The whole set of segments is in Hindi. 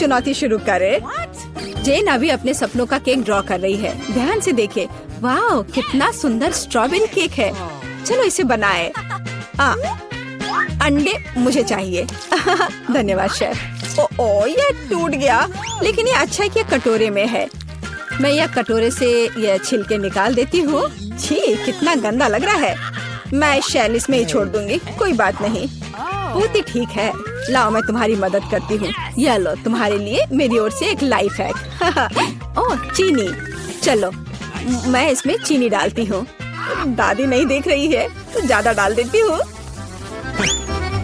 चुनौती शुरू करे। जेन अभी अपने सपनों का केक ड्रॉ कर रही है। ध्यान से देखे। वाह, कितना सुंदर स्ट्रॉबेरी केक है। चलो इसे बनाए। अंडे मुझे चाहिए। धन्यवाद शेफ। ओ, ये टूट गया, लेकिन ये अच्छा है कि कटोरे में है। मैं यह कटोरे से यह छिलके निकाल देती हूँ। छी, कितना गंदा लग रहा है। मैं इस शैल इसमें ही छोड़ दूंगी, कोई बात नहीं। बहुत ही ठीक है। लाओ, मैं तुम्हारी मदद करती हूँ। यह लो, तुम्हारे लिए मेरी ओर से एक लाइफ हैक। ओह, चीनी। चलो मैं इसमें चीनी डालती हूँ। दादी नहीं देख रही है तो ज्यादा डाल देती हूँ।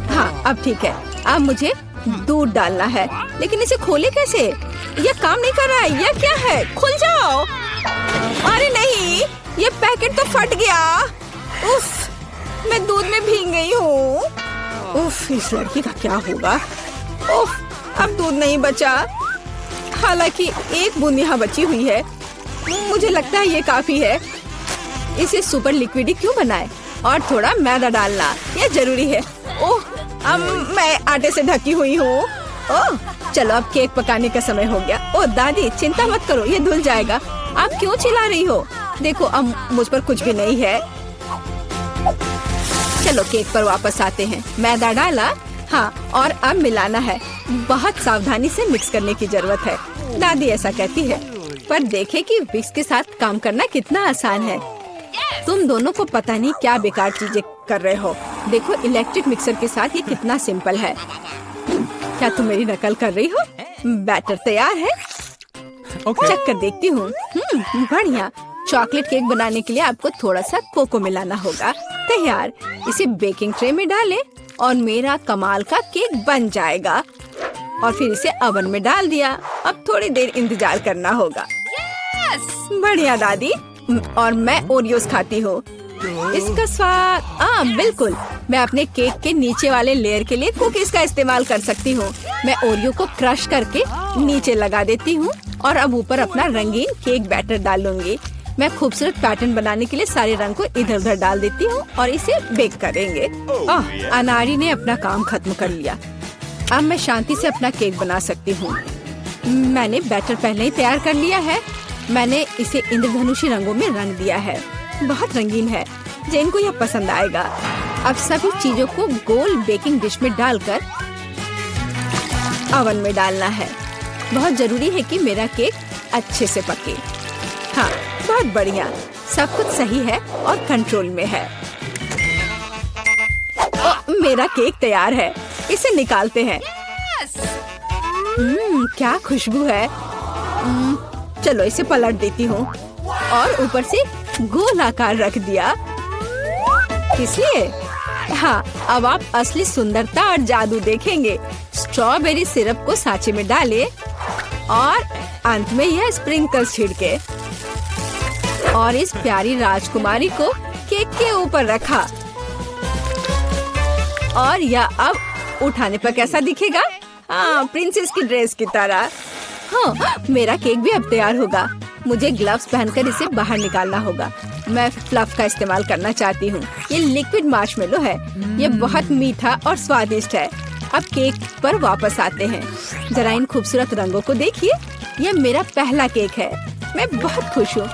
हाँ, अब ठीक है। अब मुझे दूध डालना है, लेकिन इसे खोले कैसे? यह काम नहीं कर रहा है। यह क्या है? खुल जाओ। अरे नहीं, ये पैकेट तो फट गया। उफ, मैं दूध में भीग गई हूँ। उफ, इस लड़की का क्या होगा? उफ, अब दूध नहीं बचा। हालांकि एक बूंद यहाँ बची हुई है। मुझे लगता है ये काफी है। इसे सुपर लिक्विड क्यों बनाए? और थोड़ा मैदा डालना, यह जरूरी है। ओह, अब मैं आटे से ढकी हुई हूँ। ओह, चलो अब केक पकाने का समय हो गया। ओह दादी, चिंता मत करो, ये धुल जाएगा। आप क्यों चिल्ला रही हो? देखो, अब मुझ पर कुछ भी नहीं है। चलो केक पर वापस आते हैं। मैदा डाला, हाँ, और अब मिलाना है। बहुत सावधानी से मिक्स करने की जरूरत है, दादी ऐसा कहती है। पर देखे कि विक्स के साथ काम करना कितना आसान है। तुम दोनों को पता नहीं क्या बेकार चीजें कर रहे हो। देखो, इलेक्ट्रिक मिक्सर के साथ ये कितना सिंपल है। क्या तुम मेरी नकल कर रही हो? बैटर तैयार है। चेक कर देखती हूँ। बढ़िया। चॉकलेट केक बनाने के लिए आपको थोड़ा सा कोको मिलाना होगा। तैयार। इसे बेकिंग ट्रे में डालें और मेरा कमाल का केक बन जाएगा। और फिर इसे ओवन में डाल दिया। अब थोड़ी देर इंतजार करना होगा। बढ़िया दादी। और मैं ओरियोस खाती हूँ। इसका स्वाद बिल्कुल। मैं अपने केक के नीचे वाले लेयर के लिए कुकीज का इस्तेमाल कर सकती हूँ। मैं ओरियो को क्रश करके नीचे लगा देती हूँ और अब ऊपर अपना रंगीन केक बैटर डालूंगी। मैं खूबसूरत पैटर्न बनाने के लिए सारे रंग को इधर उधर डाल देती हूँ और इसे बेक करेंगे। अनारी ने अपना काम खत्म कर लिया। अब मैं शांति से अपना केक बना सकती हूँ। मैंने बैटर पहले ही तैयार कर लिया है। मैंने इसे इंद्रधनुषी रंगों में रंग दिया है। बहुत रंगीन है। जेन को यह पसंद आएगा। अब सभी चीजों को गोल बेकिंग डिश में डालकर ओवन में डालना है। बहुत जरूरी है कि मेरा केक अच्छे से पके। हाँ, बहुत बढ़िया। सब कुछ सही है और कंट्रोल में है। मेरा केक तैयार है। इसे निकालते हैं। क्या खुशबू है। चलो इसे पलट देती हूँ और ऊपर से गोल आकार रख दिया। इसलिए हाँ, अब आप असली सुंदरता और जादू देखेंगे। स्ट्रॉबेरी सिरप को सांचे में डालें और अंत में यह स्प्रिंकल्स छिड़के और इस प्यारी राजकुमारी को केक के ऊपर रखा। और यह अब उठाने पर कैसा दिखेगा? हाँ, प्रिंसेस की ड्रेस की तरह। हाँ, मेरा केक भी अब तैयार होगा। मुझे ग्लव्स पहनकर इसे बाहर निकालना होगा। मैं फ्लफ का इस्तेमाल करना चाहती हूँ। ये लिक्विड मार्शमेलो है। ये बहुत मीठा और स्वादिष्ट है। अब केक पर वापस आते हैं। जरा इन खूबसूरत रंगों को देखिए। यह मेरा पहला केक है। मैं बहुत खुश हूँ।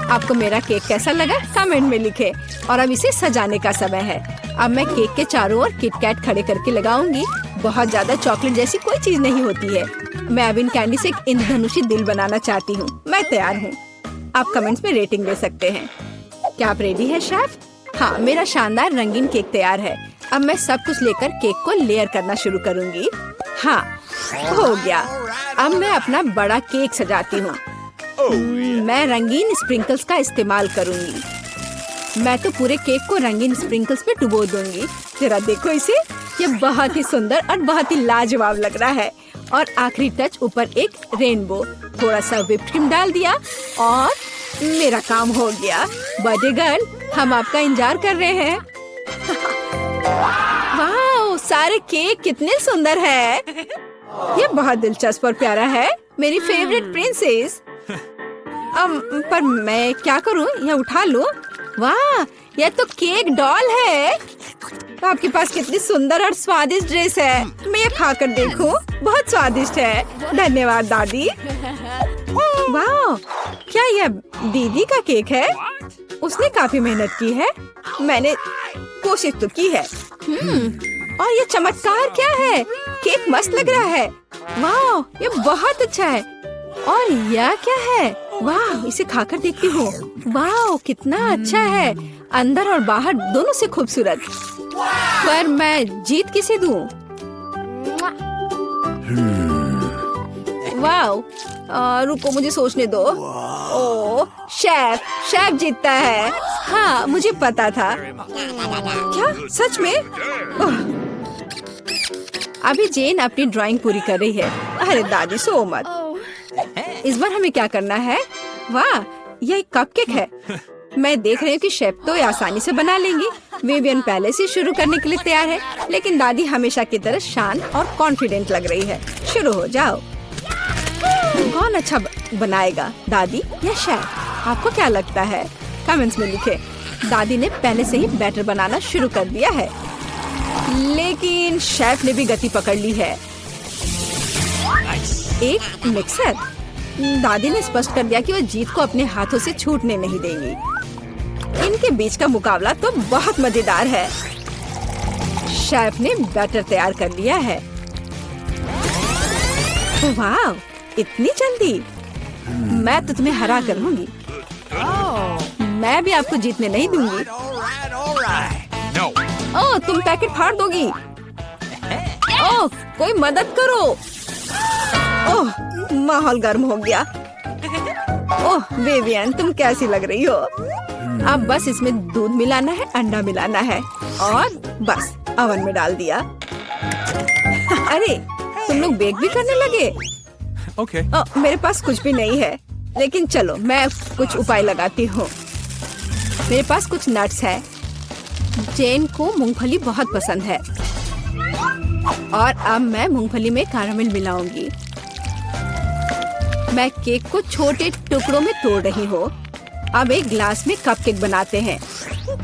आपको मेरा केक कैसा लगा? कमेंट में लिखें। और अब इसे सजाने का समय है। अब मैं केक के चारों ओर किटकैट खड़े करके लगाऊंगी। बहुत ज्यादा चॉकलेट जैसी कोई चीज नहीं होती है। मैं अब इन कैंडी से एक इंद्रधनुषी दिल बनाना चाहती हूँ। मैं तैयार हूँ। आप कमेंट्स में रेटिंग दे सकते हैं। क्या आप रेडी है शेफ? हाँ, मेरा शानदार रंगीन केक तैयार है। अब मैं सब कुछ लेकर केक को लेयर करना शुरू करूँगी। हाँ, हो गया। अब मैं अपना बड़ा केक सजाती हूँ। मैं रंगीन स्प्रिंकल्स का इस्तेमाल करूँगी। मैं तो पूरे केक को रंगीन स्प्रिंकल्स में डुबो दूंगी। जरा देखो इसे। यह बहुत ही सुंदर और बहुत ही लाजवाब लग रहा है। और आखिरी टच ऊपर एक रेनबो। थोड़ा सा व्हिप्ड क्रीम डाल दिया और मेरा काम हो गया। बर्थडे गर्ल, हम आपका इंतजार कर रहे हैं। वाह, सारे केक कितने सुंदर है। ये बहुत दिलचस्प और प्यारा है। मेरी फेवरेट प्रिंसेस। पर मैं क्या करूं? यह उठा लूं? वाह, यह तो केक डॉल है। आपके पास कितनी सुंदर और स्वादिष्ट ड्रेस है। मैं ये खा कर देखूं। बहुत स्वादिष्ट है। धन्यवाद दादी। वाह, क्या यह दीदी का केक है? उसने काफी मेहनत की है। मैंने कोशिश तो की है। और ये चमत्कार क्या है? केक मस्त लग रहा है। वाह, ये बहुत अच्छा है। और यह क्या है? वाह, इसे खाकर देखती हूँ। वाह, कितना अच्छा है। अंदर और बाहर दोनों से खूबसूरत। पर मैं जीत किसे दूँ? वाह, रुको मुझे सोचने दो। ओह, शेफ जीतता है। हाँ, मुझे पता था। क्या सच में? अभी जेन अपनी ड्राइंग पूरी कर रही है। अरे दादी, सो मत। इस बार हमें क्या करना है? वाह, यह एक कपकेक है। मैं देख रही हूँ कि शेफ तो ये आसानी से बना लेंगी। विवियन पहले से शुरू करने के लिए तैयार है, लेकिन दादी हमेशा की तरह शांत और कॉन्फिडेंट लग रही है। शुरू हो जाओ। कौन अच्छा बनाएगा, दादी या शेफ? आपको क्या लगता है? कमेंट्स में लिखें। दादी ने पहले से ही बैटर बनाना शुरू कर दिया है, लेकिन शेफ ने भी गति पकड़ ली है। एक मिक्सर। दादी ने स्पष्ट कर दिया कि वो जीत को अपने हाथों से छूटने नहीं देंगी। इनके बीच का मुकाबला तो बहुत मजेदार है। शेफ ने बैटर तैयार कर लिया है। वाह, इतनी जल्दी! मैं तो तुम्हें हरा कर लूंगी। मैं भी आपको जीतने नहीं दूंगी। ओह, तुम पैकेट फाड़ दोगी। ओह, कोई मदद करो। ओह, माहौल गर्म हो गया। ओह विवियन, तुम कैसी लग रही हो? अब बस इसमें दूध मिलाना है, अंडा मिलाना है और बस ओवन में डाल दिया। अरे, तुम लोग बेक भी करने लगे? Okay. मेरे पास कुछ भी नहीं है, लेकिन चलो मैं कुछ उपाय लगाती हूँ। मेरे पास कुछ नट्स है। जेन को मूंगफली बहुत पसंद है और अब मैं मूंगफली में कैरामल मिलाऊंगी। मैं केक को छोटे टुकड़ों में तोड़ रही हूँ। अब एक ग्लास में कपकेक बनाते हैं।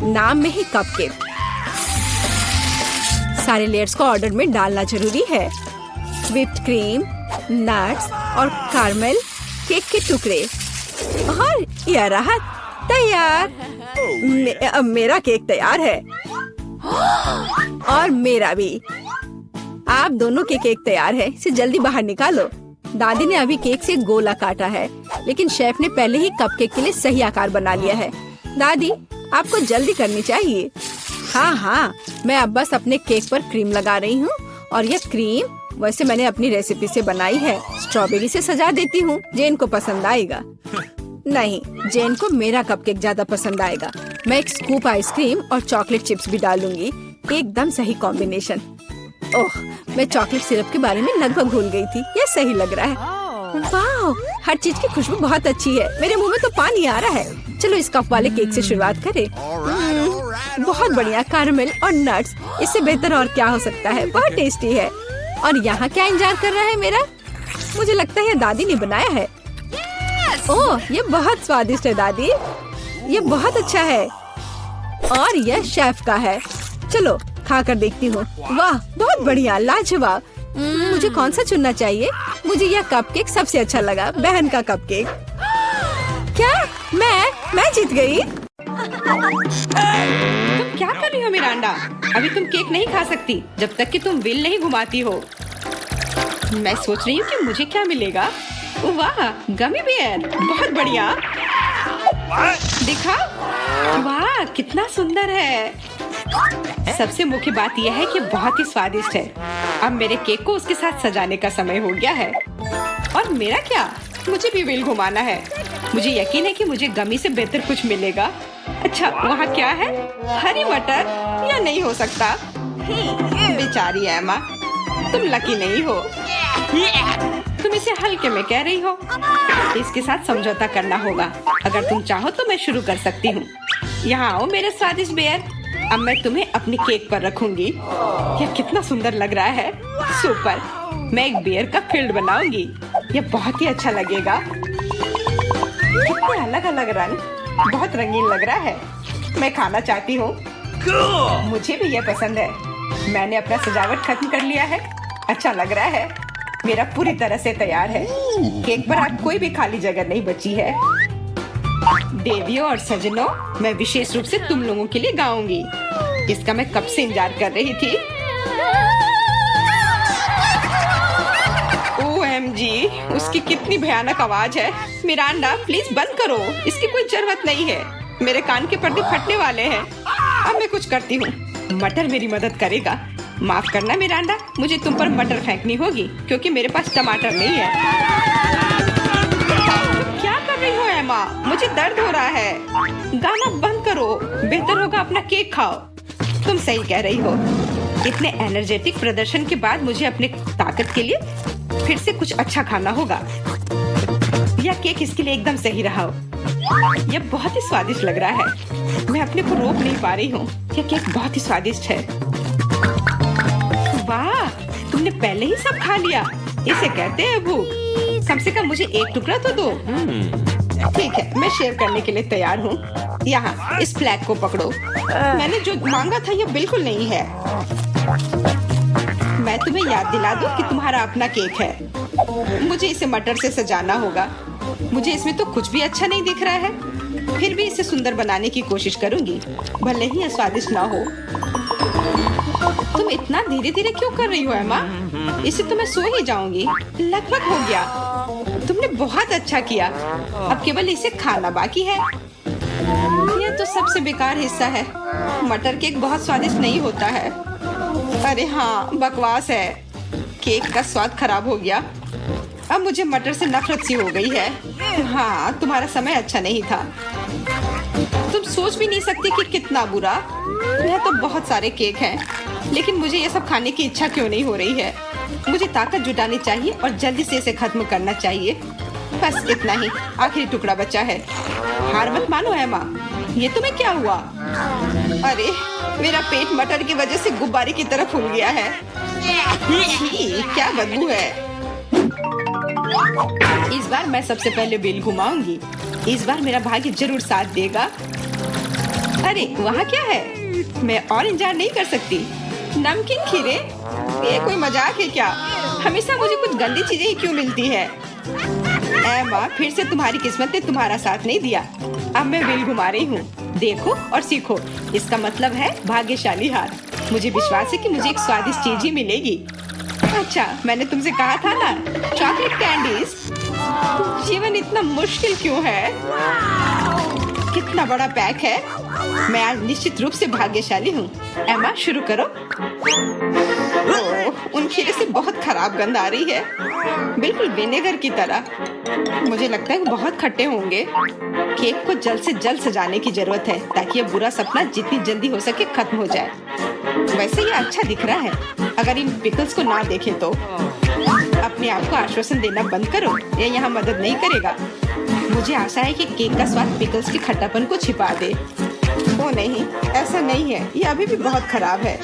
नाम में ही कपकेक। सारे लेयर्स को ऑर्डर में डालना जरूरी है। व्हिप्ड क्रीम, नट्स और कैरामल, केक के टुकड़े और यह रहा तैयार। अब मेरा केक तैयार है और मेरा भी। आप दोनों के केक तैयार है। इसे जल्दी बाहर निकालो। दादी ने अभी केक से गोला काटा है, लेकिन शेफ ने पहले ही कपकेक के लिए सही आकार बना लिया है। दादी, आपको जल्दी करनी चाहिए। हाँ, मैं अब बस अपने केक पर क्रीम लगा रही हूँ और यह क्रीम वैसे मैंने अपनी रेसिपी से बनाई है। स्ट्रॉबेरी से सजा देती हूँ। जेन को पसंद आएगा। नहीं, जेन को मेरा कपकेक ज्यादा पसंद आएगा। मैं एक स्कूप आइसक्रीम और चॉकलेट चिप्स भी डालूंगी। एकदम सही कॉम्बिनेशन। ओह, मैं चॉकलेट सिरप के बारे में लगभग भूल गई थी। ये सही लग रहा है। वाह, हर चीज की खुशबू बहुत अच्छी है। मेरे मुंह में तो पानी आ रहा है। चलो इस कप वाले केक से शुरुआत करें। बहुत बढ़िया, कैरामल और नट्स। इससे बेहतर और क्या हो सकता है? बहुत टेस्टी है। और यहाँ क्या इंतजार कर रहा है मेरा? मुझे लगता है दादी ने बनाया है। ओह, ये बहुत स्वादिष्ट है दादी। ये बहुत अच्छा है और यह शेफ का है। चलो खा कर देखती हूँ। वाह, बहुत बढ़िया, लाजवाब। मुझे कौन सा चुनना चाहिए? मुझे यह कपकेक सबसे अच्छा लगा, बहन का कपकेक। क्या मैं जीत गई? तुम क्या कर रही हो मिरांडा? अभी तुम केक नहीं खा सकती जब तक कि तुम व्हील नहीं घुमाती हो। मैं सोच रही हूँ कि मुझे क्या मिलेगा। वाह, गमी बियर, बहुत बढ़िया। दिखा, वाह कितना सुंदर है। सबसे मुख्य बात यह है कि बहुत ही स्वादिष्ट है। अब मेरे केक को उसके साथ सजाने का समय हो गया है। और मेरा क्या, मुझे भी व्हील घुमाना है। मुझे यकीन है कि मुझे गमी से बेहतर कुछ मिलेगा। अच्छा, वहाँ क्या है? हरी मटर? या नहीं हो सकता। बेचारी एमा, तुम लकी नहीं हो। तुम इसे हल्के में कह रही हो। इसके साथ समझौता करना होगा। अगर तुम चाहो तो मैं शुरू कर सकती हूँ। यहाँ आओ मेरे स्वादिष्ट बेयर। अब मैं तुम्हें अपनी केक पर रखूंगी। यह कितना सुंदर लग रहा है। सुपर, मैं एक बेयर का फील्ड बनाऊंगी। यह बहुत ही अच्छा लगेगा। कितने अलग अलग रंग, बहुत रंगीन लग रहा है। मैं खाना चाहती हूँ। मुझे भी ये पसंद है। मैंने अपना सजावट खत्म कर लिया है। अच्छा लग रहा है। मेरा पूरी तरह से तैयार है। केक पर अब कोई भी खाली जगह नहीं बची है। देवियों और सजनों, मैं विशेष रूप से तुम लोगों के लिए गाऊंगी। इसका मैं कब से इंतजार कर रही थी। OMG, उसकी कितनी भयानक आवाज है। मिरांडा, प्लीज बंद करो। इसकी कोई जरूरत नहीं है। मेरे कान के पर्दे फटने वाले हैं। अब मैं कुछ करती हूँ। मटर मेरी मदद करेगा। माफ करना मिरांडा, मुझे तुम पर मटर फेंकनी होगी क्योंकि मेरे पास टमाटर नहीं है। क्या कर रही हो एमा? मुझे दर्द हो रहा है। गाना बंद करो। बेहतर होगा अपना केक खाओ। तुम सही कह रही हो। इतने एनर्जेटिक प्रदर्शन के बाद मुझे अपने ताकत के लिए फिर से कुछ अच्छा खाना होगा। यह केक इसके लिए एकदम सही रहा हो। यह बहुत ही स्वादिष्ट लग रहा है। मैं अपने को रोक नहीं पा रही हूँ। यह केक बहुत ही स्वादिष्ट है। वाह, तुमने पहले ही सब खा लिया। इसे कहते हैं भूख। कम से कम मुझे एक टुकड़ा तो दो। ठीक है, मैं शेयर करने के लिए तैयार हूँ। यहाँ इस फ्लैग को पकड़ो। मैंने जो मांगा था यह बिल्कुल नहीं है। मैं तुम्हें याद दिला दूं कि तुम्हारा अपना केक है। मुझे इसे मटर से सजाना होगा। मुझे इसमें तो कुछ भी अच्छा नहीं दिख रहा है। फिर भी इसे सुंदर बनाने की कोशिश करूंगी, भले ही यह स्वादिष्ट ना हो। तुम इतना धीरे धीरे क्यों कर रही हो एमा? इसे तो मैं सो ही जाऊंगी। लगभग हो गया। तुमने बहुत अच्छा किया। अब केवल इसे खाना बाकी है। यह तो सबसे बेकार हिस्सा है। मटर केक बहुत स्वादिष्ट नहीं होता है। अरे हाँ, बकवास है। केक का स्वाद खराब हो गया। अब मुझे मटर से नफरत सी हो गई है। हाँ, तुम्हारा समय अच्छा नहीं था। तुम सोच भी नहीं सकती कि कितना बुरा। यह तो बहुत सारे केक हैं, लेकिन मुझे ये सब खाने की इच्छा क्यों नहीं हो रही है। मुझे ताकत जुटानी चाहिए और जल्दी से इसे खत्म करना चाहिए। बस इतना ही, आखिरी टुकड़ा बचा है। हार मत मानो एमा। ये तुम्हें क्या हुआ? अरे, मेरा पेट मटर की वजह से गुब्बारे की तरह फूल गया है। छी, क्या बदबू है। इस बार मैं सबसे पहले बेल घुमाऊंगी। इस बार मेरा भाग्य जरूर साथ देगा। अरे, वहाँ क्या है? मैं और इंतजार नहीं कर सकती। नमकीन खीरे? ये कोई मजाक है क्या? हमेशा मुझे कुछ गंदी चीजें ही क्यों मिलती है? एमा, फिर से तुम्हारी किस्मत ने तुम्हारा साथ नहीं दिया। अब मैं बेल घुमा रही हूँ। देखो और सीखो। इसका मतलब है भाग्यशाली हार। मुझे विश्वास है कि मुझे एक स्वादिष्ट चीज ही मिलेगी। अच्छा, मैंने तुमसे कहा था ना, चॉकलेट कैंडीज। जीवन इतना मुश्किल क्यों है? कितना बड़ा पैक है। मैं आज निश्चित रूप से भाग्यशाली हूँ। एमा, शुरू करो। ओह, उन खीरे से बहुत खराब गंध आ रही है, बिल्कुल विनेगर की तरह। मुझे लगता है वो बहुत खट्टे होंगे। केक को जल्द से जल्द सजाने की जरूरत है ताकि यह बुरा सपना जितनी जल्दी हो सके खत्म हो जाए। वैसे ये अच्छा दिख रहा है। अगर इन पिकल्स को ना देखें तो अपने आप को आश्वासन देना बंद करो। ये यहाँ मदद नहीं करेगा। मुझे आशा है कि केक का स्वाद पिकल्स के खट्टापन को छिपा दे। ओ नहीं, ऐसा नहीं है। ये अभी भी बहुत खराब है।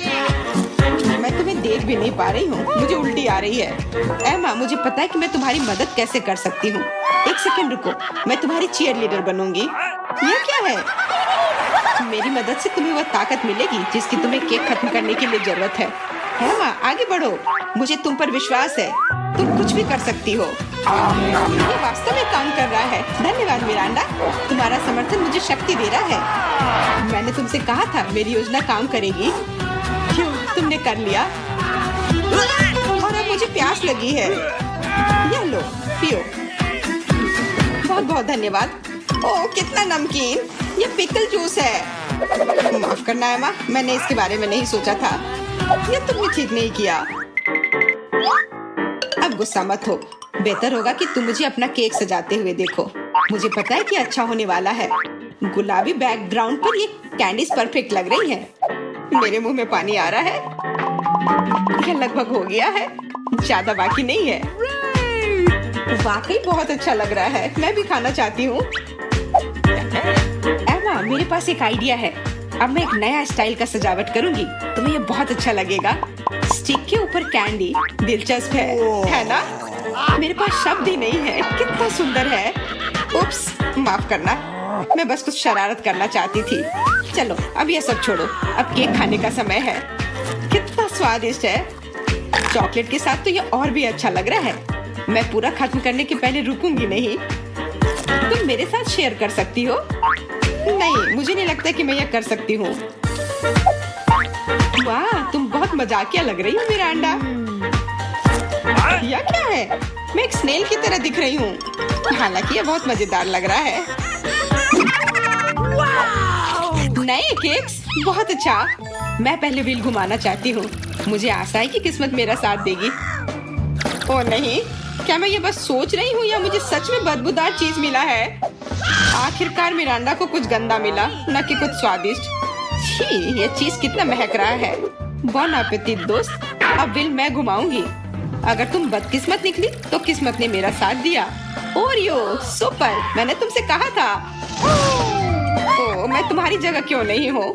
मैं तुम्हें देख भी नहीं पा रही हूँ। मुझे उल्टी आ रही है। एमा, मुझे पता है कि मैं तुम्हारी मदद कैसे कर सकती हूँ। एक सेकंड रुको, मैं तुम्हारी चीयर लीडर बनूंगी। ये क्या है? मेरी मदद से तुम्हें वह ताकत मिलेगी जिसकी तुम्हें केक खत्म करने के लिए जरूरत है। एमा, आगे बढ़ो। मुझे तुम पर विश्वास है। तुम कुछ भी कर सकती हो। ये वास्तव में काम कर रहा है। धन्यवाद मिरांडा। तुम्हारा समर्थन मुझे शक्ति दे रहा है। मैंने तुमसे कहा था मेरी योजना काम करेगी। क्यों, तुमने कर लिया। और अब मुझे प्यास लगी है। यह लो, पियो। बहुत बहुत धन्यवाद। ओह, कितना नमकीन। ये पिकल जूस है। माफ करना है माँ, मैंने इसके बारे में नहीं सोचा था। ये तुमने ठीक नहीं किया। अब गुस्सा मत हो। बेहतर होगा कि तुम मुझे अपना केक सजाते हुए देखो। मुझे पता है कि अच्छा होने वाला है। गुलाबी बैकग्राउंड पर ये कैंडीज परफेक्ट लग रही हैं। मेरे मुंह में पानी आ रहा है। यह लगभग हो गया है। ज्यादा बाकी नहीं है। वाकई बहुत अच्छा लग रहा है। मैं भी खाना चाहती हूँ। एमा, मेरे पास एक आइडिया है। अब मैं एक नया स्टाइल का सजावट करूंगी। तुम्हें ये बहुत अच्छा लगेगा। स्टिक के ऊपर कैंडी। दिलचस्प है ना? मेरे पास शब्द ही नहीं है। कितना सुंदर है। उप्स, माफ करना। मैं बस कुछ शरारत करना चाहती थी। चलो अब ये सब छोड़ो, अब केक खाने का समय है। कितना स्वादिष्ट है। चॉकलेट के साथ तो ये और भी अच्छा लग रहा है। मैं पूरा खत्म करने के पहले रुकूंगी नहीं। तुम मेरे साथ शेयर कर सकती हो? नहीं, मुझे नहीं लगता कि मैं ये कर सकती हूँ। वाह, तुम बहुत मजाकिया लग रही हो मिरांडा। यह क्या है? मैं एक स्नेल की तरह दिख रही हूँ। हालांकि ये बहुत मजेदार लग रहा है। नए केक्स, बहुत अच्छा। मैं पहले व्हील घुमाना चाहती हूँ। मुझे आशा है कि किस्मत मेरा साथ देगी। ओ नहीं, क्या मैं ये बस सोच रही हूँ या मुझे सच में बदबूदार चीज मिला है? आखिरकार मिरांडा को कुछ गंदा मिला, न कि कुछ स्वादिष्ट। छी, ये चीज कितना महक रहा है। बॉन एपेटिट दोस्त। अब व्हील मैं घुमाऊंगी। अगर तुम बदकिस्मत निकली तो किस्मत ने मेरा साथ दिया। ओरियो, सुपर, मैंने तुमसे कहा था। ओ, मैं तुम्हारी जगह क्यों नहीं हूँ?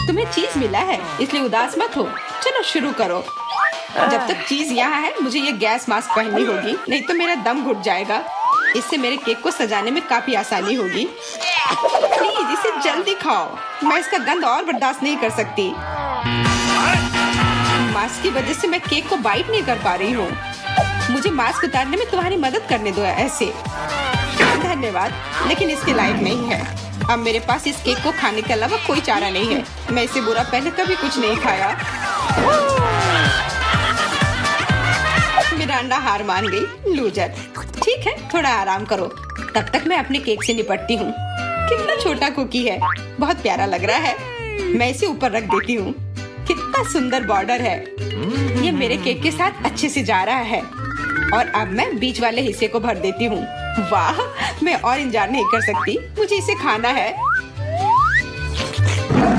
तुम्हें चीज मिला है, इसलिए उदास मत हो। चलो शुरू करो। जब तक चीज यहाँ है, मुझे ये गैस मास्क पहननी होगी, नहीं तो मेरा दम घुट जाएगा। इससे मेरे केक को सजाने में काफी आसानी होगी। प्लीज इसे जल्दी खाओ। मैं इसका गंध और बर्दाश्त नहीं कर सकती। मास्क की वजह से मैं केक को बाइट नहीं कर पा रही हूँ। मुझे मास्क उतारने में तुम्हारी मदद करने दो। ऐसे धन्यवाद, लेकिन इसके लायक नहीं है। अब मेरे पास इस केक को खाने के अलावा कोई चारा नहीं है। मैं इससे बुरा पहले कभी कुछ नहीं खाया। मिरांडा हार मान गई। लूजर। ठीक है, थोड़ा आराम करो। तब तक मैं अपने केक से निपटती हूँ। कितना छोटा कुकी है, बहुत प्यारा लग रहा है। मैं इसे ऊपर रख देती हूँ। कितना सुंदर बॉर्डर है। ये मेरे केक के साथ अच्छे से जा रहा है। और अब मैं बीच वाले हिस्से को भर देती हूँ। वाह, मैं और इंतजार नहीं कर सकती। मुझे इसे खाना है।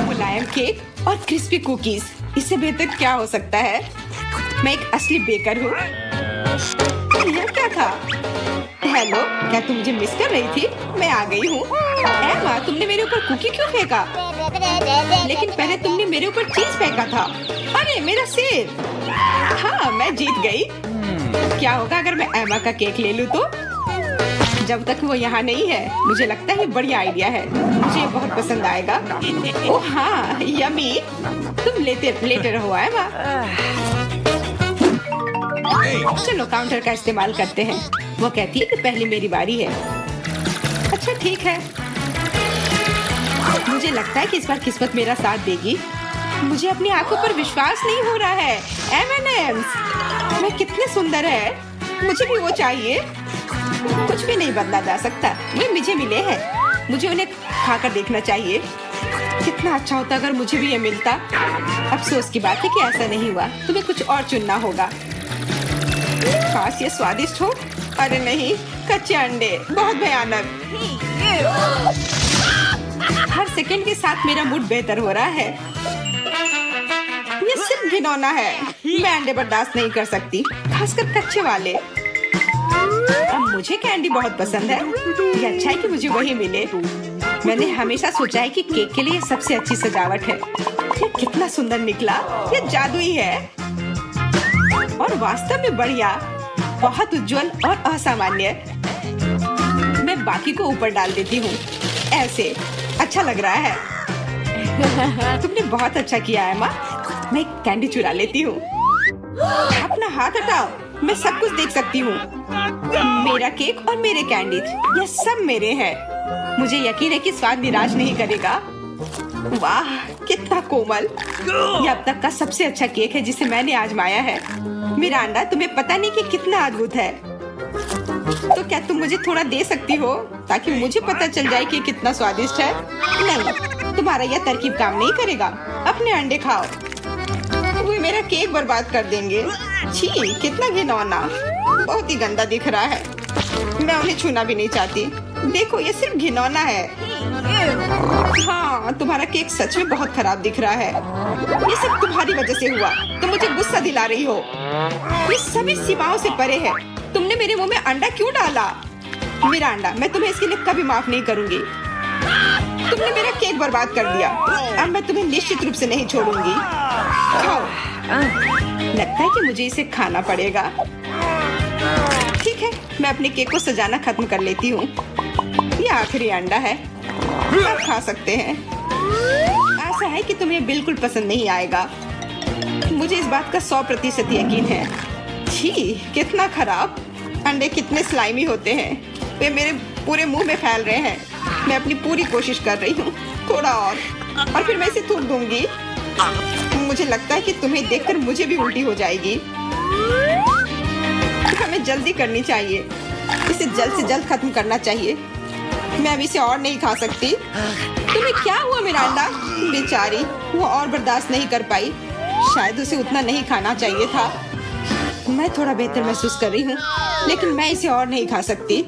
मुलायम केक और क्रिस्पी कुकीज, इससे बेहतर क्या हो सकता है? मैं एक असली बेकर हूँ। यह क्या था? हेलो, क्या तुम मुझे मिस कर रही थी? मैं आ गई हूँ। एमा, तुमने मेरे ऊपर कुकी क्यों फेंका? लेकिन पहले तुमने मेरे ऊपर चीज फेंका था। अरे मेरा सिर। हाँ, मैं जीत गई। क्या होगा अगर मैं एमा का केक ले लूँ तो? जब तक वो यहाँ नहीं है, मुझे लगता है बढ़िया आइडिया है। मुझे ये बहुत पसंद आएगा। ओह हाँ, यमी। तुम लेते रहो एमा। चलो काउंटर का इस्तेमाल करते हैं। वो कहती है कि पहले मेरी बारी है। अच्छा ठीक है। मुझे लगता है कि इस बार किस्मत मेरा साथ देगी। मुझे अपनी आंखों पर विश्वास नहीं हो रहा है। M&M's, मैं कितने सुंदर है। मुझे भी वो चाहिए। कुछ भी नहीं बदला जा सकता। ये मुझे मिले हैं। मुझे उन्हें खाकर देखना चाहिए। कितना अच्छा होता अगर मुझे भी ये मिलता। अफसोस की बात है कि ऐसा नहीं हुआ। तुम्हें कुछ और चुनना होगा। काश ये स्वादिष्ट हो। अरे नहीं, कच्चे अंडे, बहुत भयानक। हर सेकंड के साथ मेरा मूड बेहतर हो रहा है। ये सिर्फ घिनौना है। मैं अंडे बर्दाश्त नहीं कर सकती, खासकर कच्चे वाले। अब मुझे कैंडी बहुत पसंद है। ये अच्छा है कि मुझे वही मिले। मैंने हमेशा सोचा है कि केक के लिए सबसे अच्छी सजावट है। ये कितना सुंदर निकला। ये जादुई है और वास्तव में बढ़िया, बहुत उज्जवल और असामान्य। मैं बाकी को ऊपर डाल देती हूँ। ऐसे अच्छा लग रहा है। तुमने बहुत अच्छा किया है माँ। मैं एक कैंडी चुरा लेती हूँ। अपना हाथ हटाओ, मैं सब कुछ देख सकती हूँ। मेरा केक और मेरे कैंडीज, ये सब मेरे हैं। मुझे यकीन है कि स्वाद निराश नहीं करेगा। वाह, कितना कोमल। ये अब तक का सबसे अच्छा केक है जिसे मैंने आजमाया है। मिरांडा, तुम्हें पता नहीं कि कितना अद्भुत है। तो क्या तुम मुझे थोड़ा दे सकती हो ताकि मुझे पता चल जाए कि कितना स्वादिष्ट है? नहीं, तुम्हारा यह तरकीब काम नहीं करेगा। अपने अंडे खाओ। वो मेरा केक बर्बाद कर देंगे। छी, कितना घिनौना। बहुत ही गंदा दिख रहा है। मैं उन्हें छूना भी नहीं चाहती। देखो, ये सिर्फ घिनौना है। हाँ, तुम्हारा केक सच में बहुत खराब दिख रहा है। ये सब तुम्हारी वजह से हुआ। तुम मुझे गुस्सा दिला रही हो। ये सभी सीमाओं से परे है। तुमने मेरे मुंह में अंडा क्यों डाला? मिरांडा, मैं तुम्हें इसके लिए कभी माफ नहीं करूंगी। तुमने मेरा केक बर्बाद कर दिया। अब मैं तुम्हें निश्चित रूप से नहीं छोड़ूंगी। खाओ। लगता है कि मुझे इसे खाना पड़ेगा। ठीक है, मैं अपने केक को सजाना खत्म कर लेती हूँ। ये आखिरी अंडा है, आप खा सकते हैं। ऐसा है कि तुम्हें बिल्कुल पसंद नहीं आएगा, मुझे इस बात का 100% यकीन है। छी, कितना खराब। अंडे कितने स्लाइमी होते हैं, वे मेरे पूरे मुंह में फैल रहे हैं। मैं अपनी पूरी कोशिश कर रही हूँ, थोड़ा और फिर मैं इसे थूक दूंगी। मुझे लगता है कि तुम्हें देखकर मुझे भी उल्टी हो जाएगी। हमें जल्दी करनी चाहिए, इसे जल्द से जल्द खत्म करना चाहिए। मैं अब इसे और नहीं खा सकती। तुम्हें क्या हुआ मिरांडा? बेचारी, वो और बर्दाश्त नहीं कर पाई। शायद उसे उतना नहीं खाना चाहिए था। मैं थोड़ा बेहतर महसूस कर रही हूँ, लेकिन मैं इसे और नहीं खा सकती।